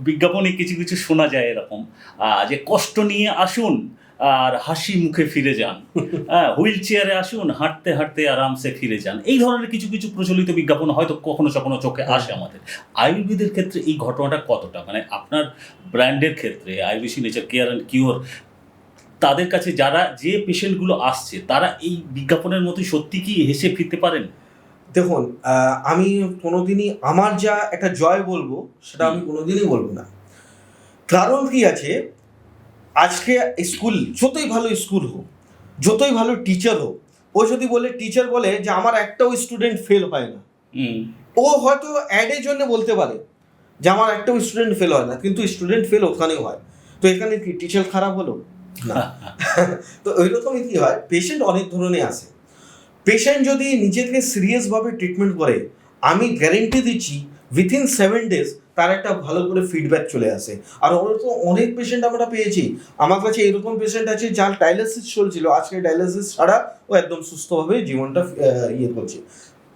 Speaker 1: বিজ্ঞাপনে কিছু কিছু শোনা যায় এরকম, যে কষ্ট নিয়ে আসুন আর হাসি মুখে ফিরে যান, হুইল চেয়ারে আসুন, হাঁটতে হাঁটতে আরামসে ফিরে যান, এই ধরনের কিছু কিছু প্রচলিত বিজ্ঞাপন হয়তো কখনো কখনো চোখে আসে আমাদের। আয়ুর্বেদের ক্ষেত্রে এই ঘটনাটা কতটা, মানে আপনার ব্র্যান্ডের ক্ষেত্রে IBC nature care and cure, তাদের কাছে যে পেশেন্টগুলো আসছে, তারা এই বিজ্ঞাপনের মতোই সত্যি কি হেসে ফিরতে পারেন?
Speaker 2: দেখুন, আমি কোনোদিনই আমার যা একটা জয় বলবো, সেটা আমি কোনোদিনই বলবো না। কারণ কি আছে, আজকে স্কুল যতই ভালো স্কুল হোক, যতই ভালো টিচার হোক, ও যদি টিচার বলে যে আমার একটাও স্টুডেন্ট ফেল হয় না, ও হয়তো অ্যাডের জন্য বলতে পারে যে আমার একটাও স্টুডেন্ট ফেল হয় না, কিন্তু স্টুডেন্ট ফেল ওখানেও হয়। তো এখানে কি টিচার খারাপ হলো না? তো ওইরকমই কি হয়, পেশেন্ট অনেক ধরনের আসে। পেশেন্ট যদি নিজেকে সিরিয়াসভাবে ট্রিটমেন্ট করে, আমি গ্যারেন্টি দিচ্ছি উইথিন 7 days তার একটা ভালো করে ফিডব্যাক চলে আসে। আর ওরকম অনেক পেশেন্ট আমরা পেয়েছি, আমার কাছে এরকম পেশেন্ট আছে যার ডায়ালিসিস চলছিল, আজকে ডায়ালিসিস ছাড়া ও একদম সুস্থভাবে জীবনটা করছে।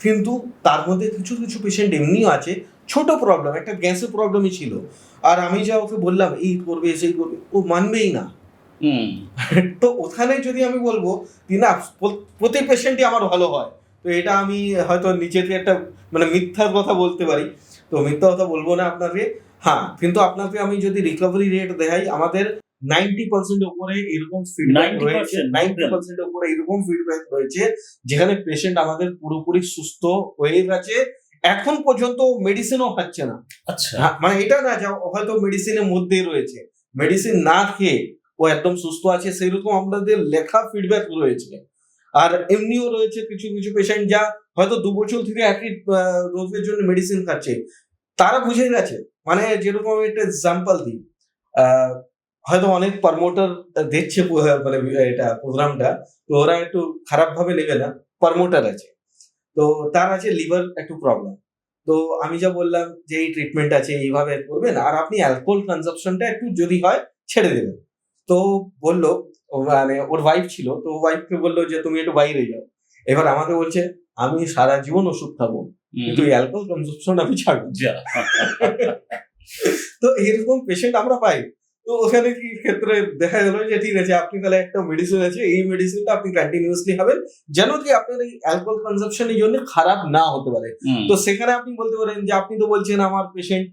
Speaker 2: কিন্তু তার মধ্যে কিছু কিছু পেশেন্ট এমনিও আছে, ছোট প্রবলেম, একটা গ্যাসের প্রবলেমই ছিল, আর আমি যা ওকে বললাম এই করবে সেই করবে, ও মানবেই না। তো ওখানে যদি আমি বলবো না প্রতি পেশেন্টই আমার ভালো হয়, তো এটা আমি হয়তো নিজেকে একটা মানে মিথ্যার কথা বলতে পারি, তো মিথ্যা কথা বলবো না আপনাকে। হ্যাঁ, কিন্তু আপনাকে আমি যদি রিকভারি রেট দেখাই, আমাদের 90% উপরে এরকম ফিডব্যাক রয়েছে, 90% উপরে এরকম ফিডব্যাক রয়েছে যেখানে পেশেন্ট আমাদের পুরোপুরি সুস্থ হয়ে গেছে, এখন পর্যন্ত মেডিসিনও খাচ্ছে না।
Speaker 1: আচ্ছা,
Speaker 2: মানে এটা না যে হয়তো মেডিসিনের মধ্যেই রয়েছে, মেডিসিন না খেয়ে ও একদম সুস্থ আছে, সেরকম আমাদের লেখা ফিডব্যাক রয়েছে। আর এমনিও রয়েছে কিছু কিছু পেশেন্ট যা হয়তো 2 বছর থেকে একই রোগের জন্য মেডিসিন খাচ্ছে, তারা বুঝে গেছে। মানে যেরকম একটা এক্সাম্পল দিই, হয়তো অনেক প্রমোটার দেখছে মানে এটা প্রোগ্রামটা, তো ওরা একটু খারাপ ভাবে নেবে না, প্রমোটার আছে, তো তার আছে লিভার একটু প্রবলেম, তো আমি যা বললাম যে এই ট্রিটমেন্ট আছে, এইভাবে করবেন, আর আপনি অ্যালকোহল কনজাম্পশনটা একটু যদি হয় ছেড়ে দেবেন। তো বললো, মানে ওর ওয়াইফ ছিল, তো ওয়াইফকে বললো যে তুমি একটু বাইরে যাও। এবার আমাকে বলছে আমি সারা জীবন ওষুধ খাবো, কিন্তু এই অ্যালকোহল কনজাম্পশন আমি ছাড়বো। তো এরকম পেশেন্ট আমরা পাই। তো ওখানে কি ক্ষেত্রে দেখা গেল যে ঠিক আছে, আপনি তাহলে একটা মেডিসিন আছে, এই মেডিসিনটা আপনি কন্টিনিউয়াসলি খাবেন, যেন কি আপনার এই অ্যালকোহল কনজাম্পশনের জন্য খারাপ না হতে পারে। তো সেখানে আপনি বলতে পারেন যে আপনি তো বলছেন আমার পেশেন্ট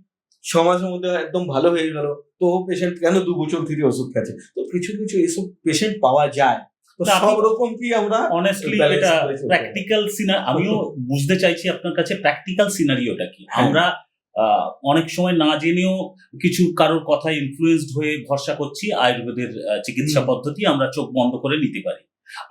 Speaker 2: 6 মাসের মধ্যে একদম ভালো হয়ে গেল, তো পেশেন্ট কেন 2 বছর ধরে ওষুধ খাচ্ছে? তো কিছু কিছু এসব পেশেন্ট পাওয়া যায়। তো
Speaker 1: না,
Speaker 2: সব রকম কি আমরা
Speaker 1: অনেস্টলি
Speaker 2: ব্যালেন্স
Speaker 1: এটা
Speaker 2: করে চলতে হবে।
Speaker 1: প্র্যাকটিক্যাল আমিও বুঝতে চাইছি আপনার কাছে প্র্যাকটিক্যাল সিনারিওটা কি।
Speaker 2: হ্যাঁ।
Speaker 1: আমরা অনেক সময় না জেনেও কিছু কারোর কথায় ইনফ্লুয়েন্সড হয়ে ভরসা করছি আয়ুর্বেদের চিকিৎসা পদ্ধতি আমরা চোখ বন্ধ করে নিতে পারি।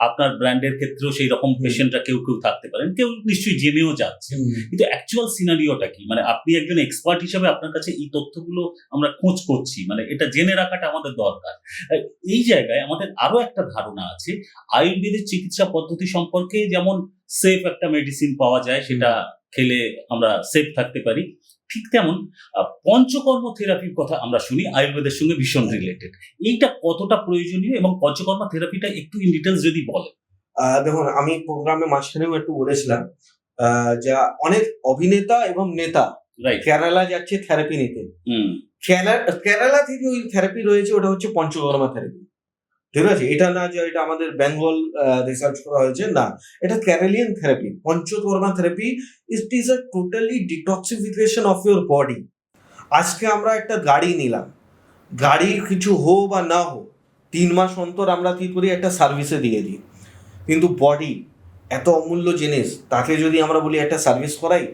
Speaker 1: আপনার ব্র্যান্ডের ক্ষেত্রেও সেই রকম পেশেন্টরা কেউ থাকতে পারেন, কেউ নিশ্চয়ই জেনেও যাচ্ছে। কিন্তু অ্যাকচুয়াল সিনারিওটা কি, মানে আপনি একজন এক্সপার্ট হিসেবে আপনার কাছে এই তথ্যগুলো আমরা খোঁজ করছি, মানে এটা জেনে রাখাটা আমাদের দরকার। এই জায়গায় আমাদের আরো একটা ধারণা আছে আয়ুর্বেদিক চিকিৎসা পদ্ধতি সম্পর্কে, যেমন সেফ একটা মেডিসিন পাওয়া যায়, সেটা খেলে আমরা সেফ থাকতে পারি, ঠিক তেমন পঞ্চকর্ম থেরাপির কথা আমরা শুনি আয়ুর্বেদের সঙ্গে ভীষণ রিলেটেড। এইটা কতটা প্রয়োজনীয় এবং পঞ্চকর্ম থেরাপিটা একটু ইন ডিটেলস যদি বলেন।
Speaker 2: দেখুন, আমি প্রোগ্রামে মাঝখানেও একটু বলেছিলাম যা অনেক অভিনেতা এবং নেতা
Speaker 1: রাইট।
Speaker 2: কেরালা যাচ্ছে থেরাপি নিতে।
Speaker 1: হুম।
Speaker 2: কেরালা থেকে ওই থেরাপি রয়েছে, ওটা হচ্ছে পঞ্চকর্মা থেরাপি। ঠিক আছে? এটা না যে এটা আমাদের বেঙ্গল রিসার্চ করা হয়েছে, না। এটা Keralian therapy. Panchakarma therapy it is a totally detoxification of your body. আজকে আমরা একটা গাড়ি নিলাম, গাড়ির কিছু হো বা না হো 3 মাস অন্তর আমরা কি করি, একটা সার্ভিসে দিয়ে দিই। কিন্তু বডি এত অমূল্য জিনিস, তাকে যদি আমরা বলি একটা সার্ভিস করাই,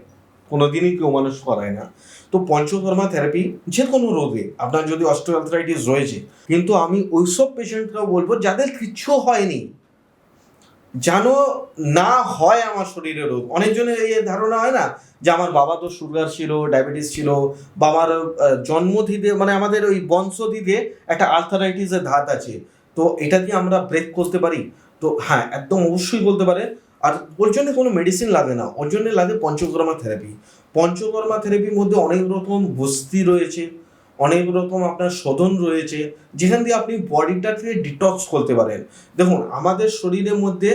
Speaker 2: কোনোদিনই কেউ মানুষ করায় না। তো পঞ্চকর্মা থেরাপি যে কোনো রোগে, আপনার যদি অস্টিওআর্থ্রাইটিস রয়েছে, কিন্তু আমি ওইসব পেশেন্টকেও বলবো যাদের কিচ্ছু হয়নি, যেন না হয় আমার শরীরে রোগ। অনেকজনের এই ধারণা হয় না যে আমার বাবা তো সুগার ছিল, ডায়াবেটিস ছিল, বাবার জন্মথিতে মানে আমাদের ওই বংশথিতে একটা আর্থারাইটিসের ধাত আছে, তো এটা কি আমরা ব্রেক করতে পারি? তো হ্যাঁ, একদম অবশ্যই বলতে পারে। আর ওর জন্য কোনো মেডিসিন লাগে না, ওর জন্য লাগে পঞ্চকর্মা থেরাপি। পঞ্চকর্মা থেরাপির মধ্যে অনেক রকম বস্তি রয়েছে, অনেক রকম আপনার শোধন রয়েছে, যেখান দিয়ে আপনি বডিটাকে ডিটক্স করতে পারেন। দেখুন, আমাদের শরীরের মধ্যে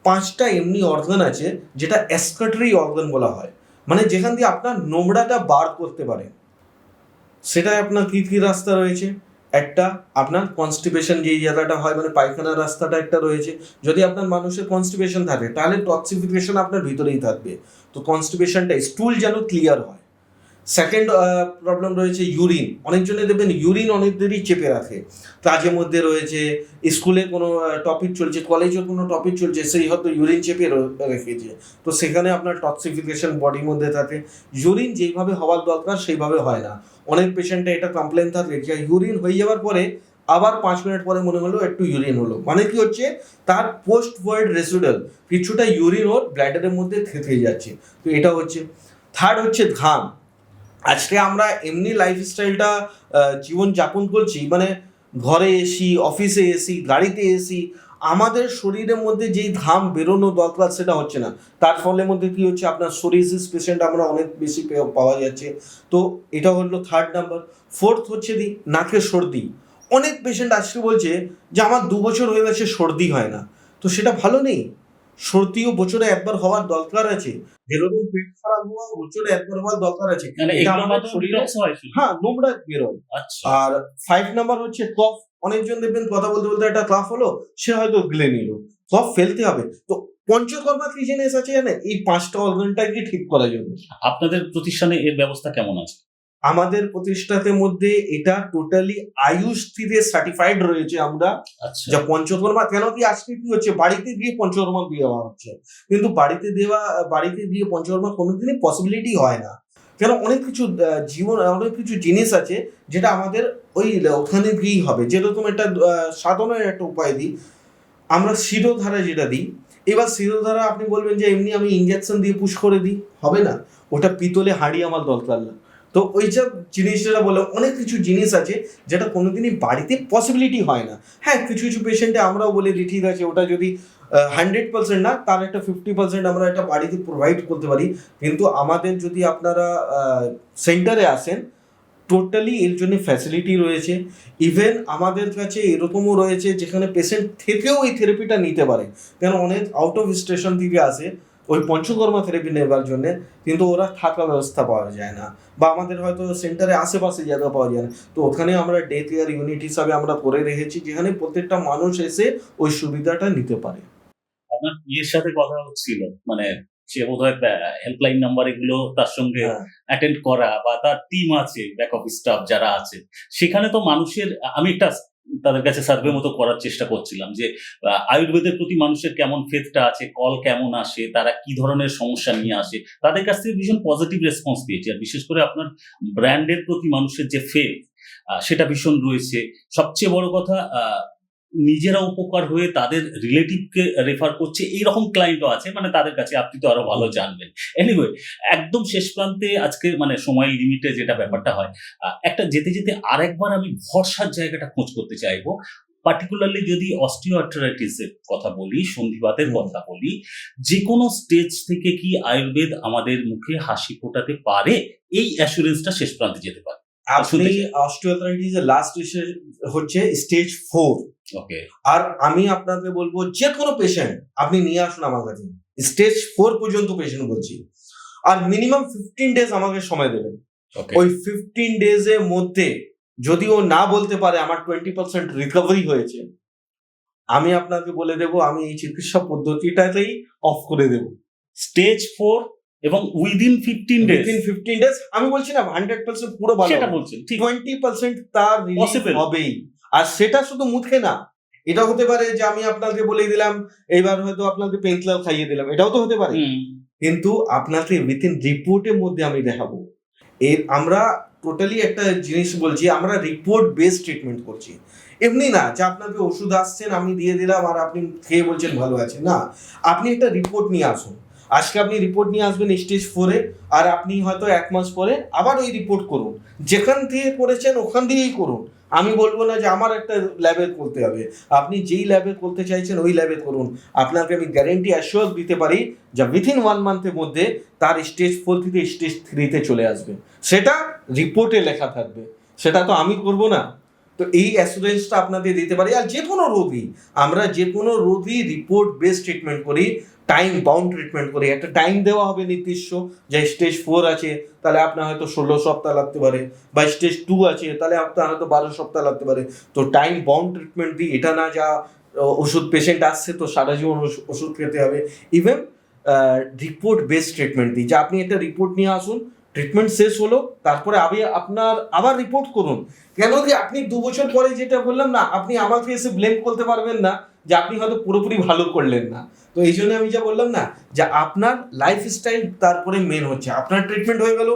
Speaker 2: 5টা এমনি অর্গান আছে যেটা এক্সক্রিটরি অর্গান বলা হয়, মানে যেখান দিয়ে আপনার নোংরাটা বার করতে পারেন। সেটা আপনার কী কী রাস্তা রয়েছে? একটা আপনার কনস্টিপেশন যেই জায়গাটা হয়, মানে পায়খানার রাস্তাটা একটা রয়েছে। যদি আপনার মানুষের কনস্টিপেশন থাকে তাহলে টক্সিফিকেশন আপনার ভিতরেই থাকবে, তো কনস্টিপেশনটা স্টুল যেন ক্লিয়ার হয়। সেকেন্ড প্রবলেম রয়েছে ইউরিন। অনেকজনে দেখবেন ইউরিন অনেক দেরি চেপে রাখে, কাজের মধ্যে রয়েছে, স্কুলে কোনো টপিক চলছে, কলেজে কোনো টপিক চলছে, সেই হয়তো ইউরিন চেপে রেখেছে, তো সেখানে আপনার টক্সিফিকেশন বডির মধ্যে থাকে। ইউরিন যেইভাবে হওয়ার দরকার সেইভাবে হয় না। অনেক পেশেন্টে এটা কমপ্লেন থাকে যে ইউরিন হয়ে যাওয়ার পরে আবার 5 মিনিট পরে মনে হলো একটু ইউরিন হলো, মানে কি হচ্ছে, তার পোস্ট ভয়েড রেসিডুয়াল কিছুটা ইউরিন ওর ব্ল্যাডারের মধ্যে থেকে যাচ্ছে। তো এটা হচ্ছে। থার্ড হচ্ছে ঘাম। আজকে আমরা এমনি লাইফস্টাইলটা জীবন যাপন করছি, মানে ঘরে এসি, অফিসে এসি, গাড়িতে এসি, আমাদের শরীরের মধ্যে যেই ঘাম বেরোনো দরকার সেটা হচ্ছে না। তার ফলে মধ্যে কি হচ্ছে, আপনার সোরিয়াসিস পেশেন্ট আমরা অনেক বেশি পাওয়া যাচ্ছে। তো এটা হলো থার্ড নাম্বার। ফোর্থ হচ্ছে নাকের সর্দি। অনেক পেশেন্ট আজকে বলছে যে আমার 2 বছর হয়ে গেছে সর্দি হয় না, তো সেটা ভালো নেই। সর্দিও বছরে একবার হওয়ার দরকার আছে, যেরকম পেট খারাপ হওয়া বছরে একবার হওয়ার দরকার আছে।
Speaker 1: মানে
Speaker 2: এটা
Speaker 1: এগুলো
Speaker 2: আমাদের
Speaker 1: মাত্র
Speaker 2: শরীরে
Speaker 1: detox হয় শুধু?
Speaker 2: হ্যাঁ, নোংরা বেরোয়।
Speaker 1: আচ্ছা।
Speaker 2: আর 5 নাম্বার হচ্ছে কফ। অনেকজন দেখবেন কথা বলতে বলতে একটা কফ হলো, সে হয়তো গিলে নিল। কফ ফেলতে হবে। তো পঞ্চকর্মা কি জিনিস আছে জানেন? এই 5টা অর্গানটাকে ঠিক করার জন্য।
Speaker 1: আপনাদের প্রতিষ্ঠানে এর ব্যবস্থা কেমন আছে?
Speaker 2: আমাদের প্রতিষ্ঠানের মধ্যে এটা টোটালি আয়ুষ থেকে সার্টিফাইড রয়েছে আমরা।
Speaker 1: আচ্ছা।
Speaker 2: যা পঞ্চকর্মা, কেন কি আজকে কি হচ্ছে, বাড়িতে গিয়ে পঞ্চকর্মা দেওয়া হচ্ছে, কিন্তু বাড়িতে দিয়ে পঞ্চকর্মা কোনোদিনই পসিবিলিটি হয় না। কেন, অনেক কিছু অনেক কিছু জিনিস আছে যেটা আমাদের ওই ওখানে গিয়েই হবে। যেরকম একটা সাধনের একটা উপায় দিই, আমরা শিরোধারা যেটা দিই। এবার শিরোধারা আপনি বলবেন যে এমনি আমি ইঞ্জেকশন দিয়ে পুশ করে দিই, হবে না। ওটা পিতলে হাঁড়ি আমার দরকার না। তো ওইসব জিনিসটা বলে অনেক কিছু জিনিস আছে যেটা কোনোদিনই বাড়িতে পসিবিলিটি হয় না। হ্যাঁ, কিছু কিছু পেশেন্টে আমরাও বলে দিই ঠিক আছে, ওটা যদি 100% না, তার একটা 50% আমরা একটা বাড়িতে প্রোভাইড করতে পারি। কিন্তু আমাদের যদি আপনারা সেন্টারে আসেন, টোটালি এর জন্য ফ্যাসিলিটি রয়েছে। ইভেন আমাদের কাছে এরকমও রয়েছে যেখানে পেশেন্ট থেকেও এই থেরাপিটা নিতে পারে। কেন, অনেক আউট অফ স্টেশন থেকে আসে ওই পঞ্চকর্মা থেরাপি নেবার জন্য, কিন্তু ওরা থাকার ব্যবস্থা পাওয়া যায় না, বা আমাদের হয়তো সেন্টারে আশেপাশে জায়গা পাওয়া যায় না। তো ওখানে আমরা ডে কেয়ার ইউনিট হিসাবে আমরা করে রেখেছি, যেখানে প্রত্যেকটা মানুষ এসে ওই সুবিধাটা নিতে পারে।
Speaker 1: আপনার ইয়ের সাথে কথা হচ্ছিল, মানে সে বোধহয় হেল্পলাইন নাম্বার এগুলো তার সঙ্গে
Speaker 2: হ্যাঁ।
Speaker 1: অ্যাটেন্ড করা বা তার টিম আছে, ব্যাক অফিস স্টাফ যারা আছে, সেখানে তো মানুষের আমি একটা তাদের কাছে সার্ভে মতো করার চেষ্টা করছিলাম যে আয়ুর্বেদের প্রতি মানুষের কেমন ফেথটা আছে, কল কেমন আসে, তারা কি ধরনের সমস্যা নিয়ে আসে, তাদের কাছ থেকে ভীষণ পজিটিভ রেসপন্স পেয়েছি। আর বিশেষ করে আপনার ব্র্যান্ডের প্রতি মানুষের যে ফেথ সেটা ভীষণ রয়েছে। সবচেয়ে বড় কথা নিজেরা উপকার হয়ে তাদের রিলেটিভকে রেফার করছে, এইরকম ক্লায়েন্টও আছে, মানে তাদের কাছে আপনি তো আরো ভালো জানবেন। এনিওয়ে, একদম শেষ প্রান্তে আজকে মানে সময় লিমিটে যেটা ব্যাপারটা হয়, একটা যেতে যেতে আরেকবার আমি ভরসার জায়গাটা খোঁজ করতে চাইবো। পার্টিকুলারলি যদি অস্টিওআর্থ্রাইটিসের কথা বলি, সন্ধিবাতের কথা বলি, যে কোনো স্টেজ থেকে কি আয়ুর্বেদ আমাদের মুখে হাসি ফোটাতে পারে? এই অ্যাসুরেন্সটা শেষ প্রান্তে যেতে পারে।
Speaker 2: আপনি অস্টিওআর্থ্রাইটিস এর লাস্ট হচ্ছে স্টেজ 4।
Speaker 1: ওকে,
Speaker 2: আর আমি আপনাকে বলবো যে কোনো পেশেন্ট আপনি নিয়ে আসুন আমার কাছে, স্টেজ 4 পর্যন্ত পেশেন্ট বলছি, আর মিনিমাম 15 ডেজ আমাকে সময় দেবেন।
Speaker 1: ওকে,
Speaker 2: ওই 15 ডেজ এর মধ্যে যদি ও না বলতে পারে আমার 20% রিকভারি হয়েছে, আমি আপনাকে বলে দেবো আমি এই চিকিৎসা পদ্ধতিটাতেই অফ করে দেবো।
Speaker 1: স্টেজ 4 এবং উইদিন 15 ডেজ,
Speaker 2: উইদিন 15 ডেজ, আমি বলছি না 100% পুরো ভালো
Speaker 1: সেটা
Speaker 2: হবে।
Speaker 1: বলছেন ঠিক
Speaker 2: 20% তার রিলিফ
Speaker 1: Possible.
Speaker 2: হবেই। আর সেটা শুধু মুখে না, এটা হতে পারে যে আমি আপনাকে বলে দিলাম, এইবার হয়তো আপনাকে পেন কিলার খাইয়ে দিলাম, এটাও তো হতে পারে। কিন্তু আপনাকে উইথিন রিপোর্টের মধ্যে আমি দেখাবো। আমরা টোটালি একটা জিনিস বলছি, আমরা রিপোর্ট বেসড ট্রিটমেন্ট করছি। এমনি না যে আপনাকে ওষুধ আসছেন আমি দিয়ে দিলাম আর আপনি খেয়ে বলছেন ভালো আছে, না, আপনি একটা রিপোর্ট নিয়ে আসুন। আজকে আপনি রিপোর্ট নিয়ে আসবেন স্টেজ 4-এ, আর আপনি হয়তো 1 মাস পরে আবার ওই রিপোর্ট করুন, যেখান থেকে করেছেন ওখান দিয়েই করুন। আমি বলবো না যে আমার একটা ল্যাবে করতে হবে, আপনি যেই ল্যাবে করতে চাইছেন ওই ল্যাবে করুন। আপনাকে আমি গ্যারেন্টি অ্যাসিওর দিতে পারি যে উইথিন 1 মান্থের মধ্যে তার স্টেজ 4 থেকে স্টেজ 3-তে চলে আসবে। সেটা রিপোর্টে লেখা থাকবে, সেটা তো আমি করব না। তো এই অ্যাসুরেন্সটা আপনাদের দিতে পারি। আর যে কোনো রোগী, আমরা যে কোনো রোগী রিপোর্ট বেসড ট্রিটমেন্ট করি, টাইম বাউন্ড ট্রিটমেন্ট করি। একটা টাইম দেওয়া হবে নির্দিষ্ট, যে স্টেজ 4 আছে তাহলে আপনার হয়তো 16 সপ্তাহ লাগতে পারে, বা স্টেজ 2 আছে তাহলে আপনার হয়তো 12 সপ্তাহ লাগতে পারে। তো টাইম বাউন্ড ট্রিটমেন্ট দিই, এটা না যা ওষুধ পেশেন্ট আসছে তো সারা জীবন ওষুধ খেতে হবে। ইভেন রিপোর্ট বেসড ট্রিটমেন্ট দিই, যে আপনি একটা রিপোর্ট নিয়ে আসুন, ট্রিটমেন্ট শেষ হলো, তারপরে আপনার আবার রিপোর্ট করুন। কেন কি আপনি 2 বছর পরে, যেটা বললাম না, আপনি আমাকে এসে ব্লেম করতে পারবেন না যে আপনি হয়তো পুরোপুরি ভালো করলেন না। তো এই জন্য আমি যা বললাম না, যে আপনার লাইফস্টাইল তারপরে মেন হচ্ছে। আপনার ট্রিটমেন্ট হয়ে গেল,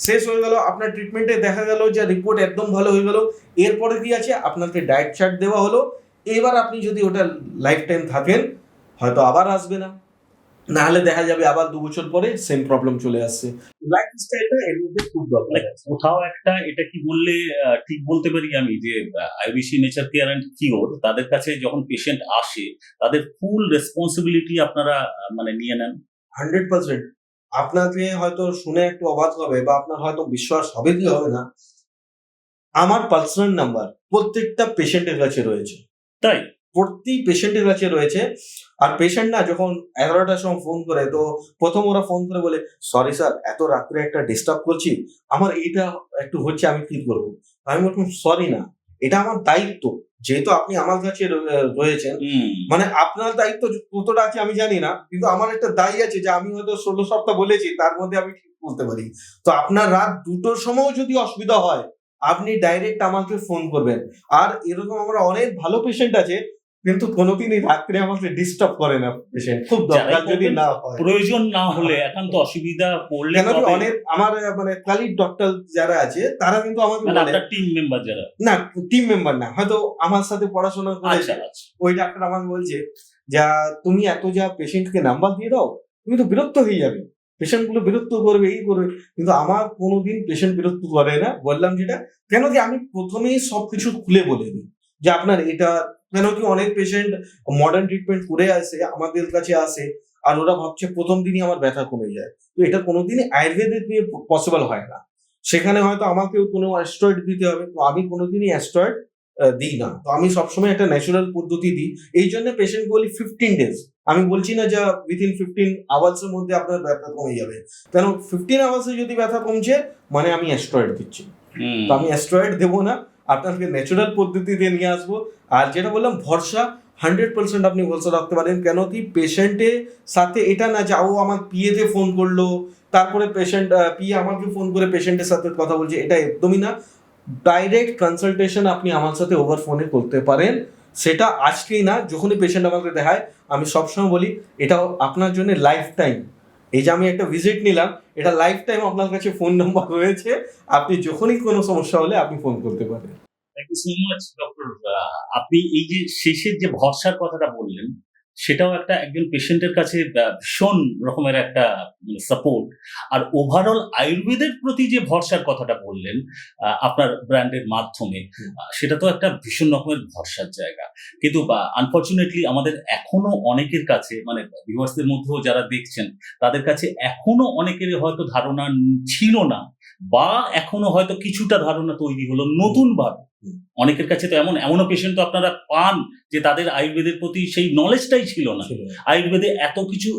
Speaker 2: শেষ হয়ে গেল, আপনার ট্রিটমেন্টে দেখা গেল যে রিপোর্ট একদম ভালো হয়ে গেল, এরপরে কি আছে, আপনাকে ডায়েট চার্ট দেওয়া হলো। এবার আপনি যদি ওটা লাইফ টাইম থাকেন, হয়তো আবার আসবে না, নাহলে দেখা যাবে আবার 2 বছর পরে সেম প্রবলেম চলে আসছে। লাইফস্টাইলটা এর মধ্যে খুব দরকার
Speaker 1: মানে
Speaker 2: আছে।
Speaker 1: কোথাও একটা এটা কি বললে ঠিক বলতে পারি আমি যে IBC nature care and cure তাদের কাছে যখন পেশেন্ট আসে তাদের ফুল রেসপন্সিবিলিটি আপনারা মানে নিয়ে নেন।
Speaker 2: 100%। আপনাকে হয়তো শুনে একটু অবাক হবে, বা আপনার হয়তো বিশ্বাস হবে কি হবে না, আমার পার্সোনাল নাম্বার প্রত্যেকটা পেশেন্টের কাছে রয়েছে।
Speaker 1: তাই
Speaker 2: প্রতি পেশেন্টের কাছে রয়েছে। আর পেশেন্ট না যখন 11টার সময় ফোন করে, তো প্রথম ওরা ফোন করে বলে, সরি স্যার এত রাত্রে একটা ডিস্টার্ব করছি, আমার এইটা একটু হচ্ছে, আমি কি করবো? আমি বললাম সরি না, এটা আমার দায়িত্ব, যেহেতু আপনি আমার কাছে রয়েছেন, মানে আপনার দায়িত্ব কতটা আছে আমি জানি না, কিন্তু আমার একটা দায়ী আছে যে আমি হয়তো 16 সপ্তাহ বলেছি, তার মধ্যে আমি ঠিক বলতে পারি। তো আপনার রাত 2টোর সময়ও যদি অসুবিধা হয়, আপনি ডাইরেক্ট আমাকে ফোন করবেন। আর এরকম আমরা অনেক ভালো পেশেন্ট আছে, কিন্তু কোনোদিনই রাত্রে আমাকে ডিস্টার্ব করে না পেশেন্ট, খুব দরকার যদি না হয়,
Speaker 1: প্রয়োজন না হলে একান্ত অসুবিধা পড়লে
Speaker 2: কেন কি অনেক আমার মানে কালিগ ডক্টর যারা আছে তারা কিন্তু আমাকে বলে,
Speaker 1: আপনার টিম মেম্বার যারা,
Speaker 2: না টিম মেম্বার না, হয়তো আমার সাথে পড়াশোনা করেছে,
Speaker 1: আচ্ছা
Speaker 2: ওই ডাক্তার আমাকে বলছে, যা তুমি এত যা পেশেন্টকে নাম্বার দিয়ে দাও, তুমি তো বিরক্ত হয়ে যাবে, পেশেন্ট গুলো বিরক্ত করবে, এই করবে। কিন্তু আমার কোনোদিন পেশেন্ট বিরক্ত করে না। বললাম যেটা, কেন কি আমি প্রথমেই সবকিছু খুলে বলে দিই যে আপনার এটা, কেন কি অনেক পেশেন্ট মডার্ন ট্রিটমেন্ট করে আসে আমাদের কাছে আসে, আর ওরা ভাবছে প্রথম দিনই আমার ব্যথা কমে যায়। তো এটা কোনোদিনই আয়ুর্বেদের দিয়ে পসিবল হয় না। সেখানে হয়তো আমাকেও কোনো অ্যাস্ট্রয়েড দিতে হবে, তো আমি কোনোদিনই অ্যাস্ট্রয়েড দিই না। তো আমি সবসময় একটা ন্যাচারাল পদ্ধতি দিই। এই জন্য পেশেন্ট বলি 15 ডেজ। আমি বলছি না যে উইথিন 15 আওয়ার্সের মধ্যে আপনার ব্যথা কমে যাবে, কেন 15 আওয়ার্সে যদি ব্যথা কমছে মানে আমি অ্যাস্ট্রয়েড দিচ্ছি। তো আমি অ্যাস্ট্রয়েড দেবো না, আপনাকে ন্যাচারাল পদ্ধতিতে নিয়ে আসবো। আর যেটা বললাম ভরসা, 100% আপনি ভরসা রাখতে পারেন। কেন কি পেশেন্টের সাথে এটা না যে ও আমার পিএতে ফোন করলো, তারপরে পেশেন্ট পিএ আমাকে ফোন করে পেশেন্টের সাথে কথা বলছে, এটা একদমই না। ডাইরেক্ট কনসালটেশন আপনি আমার সাথে ওভার ফোনে করতে পারেন। সেটা আজকেই না, যখনই পেশেন্ট আমাকে দেখায় আমি সবসময় বলি এটা আপনার জন্য লাইফ টাইম। এই যে আমি একটা ভিজিট নিলাম, এটা লাইফ টাইম আপনার কাছে ফোন নাম্বার রয়েছে, আপনি যখনই কোনো সমস্যা হলে আপনি ফোন করতে পারেন।
Speaker 1: Thank you so much doctor. আপনি এই যে শেষের যে ভরসার কথাটা বললেন, সেটাও একটা একজন পেশেন্টের কাছে ভীষণ রকমের একটা সাপোর্ট। আর ওভারঅল আয়ুর্বেদের প্রতি যে ভরসার কথাটা বললেন আপনার ব্র্যান্ডের মাধ্যমে, সেটা তো একটা ভীষণ রকমের ভরসার জায়গা। কিন্তু আনফরচুনেটলি আমাদের এখনো অনেকের কাছে, মানে ভিউয়ার্সদের মধ্যেও যারা দেখছেন, তাদের কাছে এখনো অনেকেরই হয়তো ধারণা ছিল না, বা এখনো হয়তো কিছুটা ধারণা তৈরি হলো নতুন ভাবে। অনেকের কাছে তো এমনও পেশেন্ট তো আপনারা পান যে তাদের আয়ুর্বেদের প্রতি সেই নলেজটাই ছিল না, আয়ুর্বেদে এত কিছু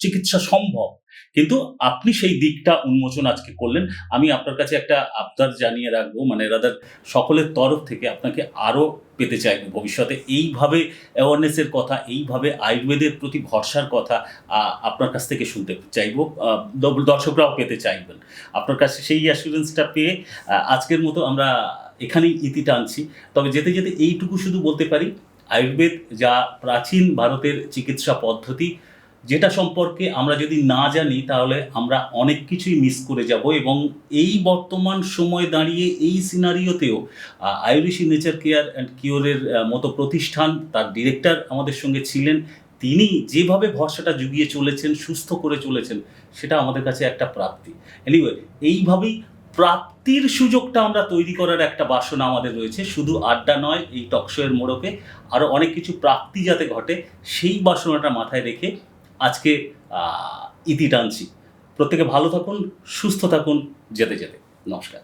Speaker 1: চিকিৎসা সম্ভব। কিন্তু আপনি সেই দিকটা উন্মোচন আজকে করলেন। আমি আপনার কাছে একটা আবদার জানিয়ে রাখবো, মানে রাদার সকলের তরফ থেকে আপনাকে আরো পেতে চাইবো ভবিষ্যতে এইভাবে অ্যাওয়ারনেসের কথা, এইভাবে আয়ুর্বেদের প্রতি ভরসার কথা আপনার কাছ থেকে শুনতে চাইবো, দর্শকরাও পেতে চাইবেন। আপনার কাছে সেই অ্যাসুরেন্সটা পেয়ে আজকের মতো আমরা এখানেই ইতি টানছি। তবে যেতে যেতে এইটুকু শুধু বলতে পারি, আয়ুর্বেদ যা প্রাচীন ভারতের চিকিৎসা পদ্ধতি, যেটা সম্পর্কে আমরা যদি না জানি তাহলে আমরা অনেক কিছুই মিস করে যাব। এবং এই বর্তমান সময় দাঁড়িয়ে এই সিনারিওতেও আয়ুরিশি নেচার কেয়ার অ্যান্ড কিওরের মতো প্রতিষ্ঠান, তার ডিরেক্টর আমাদের সঙ্গে ছিলেন, তিনি যেভাবে ভরসাটা জুগিয়ে চলেছেন, সুস্থ করে চলেছেন, সেটা আমাদের কাছে একটা প্রাপ্তি। এনিওয়ে, এইভাবেই প্রাপ্তির সুযোগটা আমরা তৈরি করার একটা বাসনা আমাদের রয়েছে। শুধু আড্ডা নয়, এই টকশোয়ের মোড়কে আরও অনেক কিছু প্রাপ্তি যাতে ঘটে, সেই বাসনাটা মাথায় রেখে আজকে ইতি টানছি। প্রত্যেকে ভালো থাকুন, সুস্থ থাকুন, যেতে যেতে নমস্কার।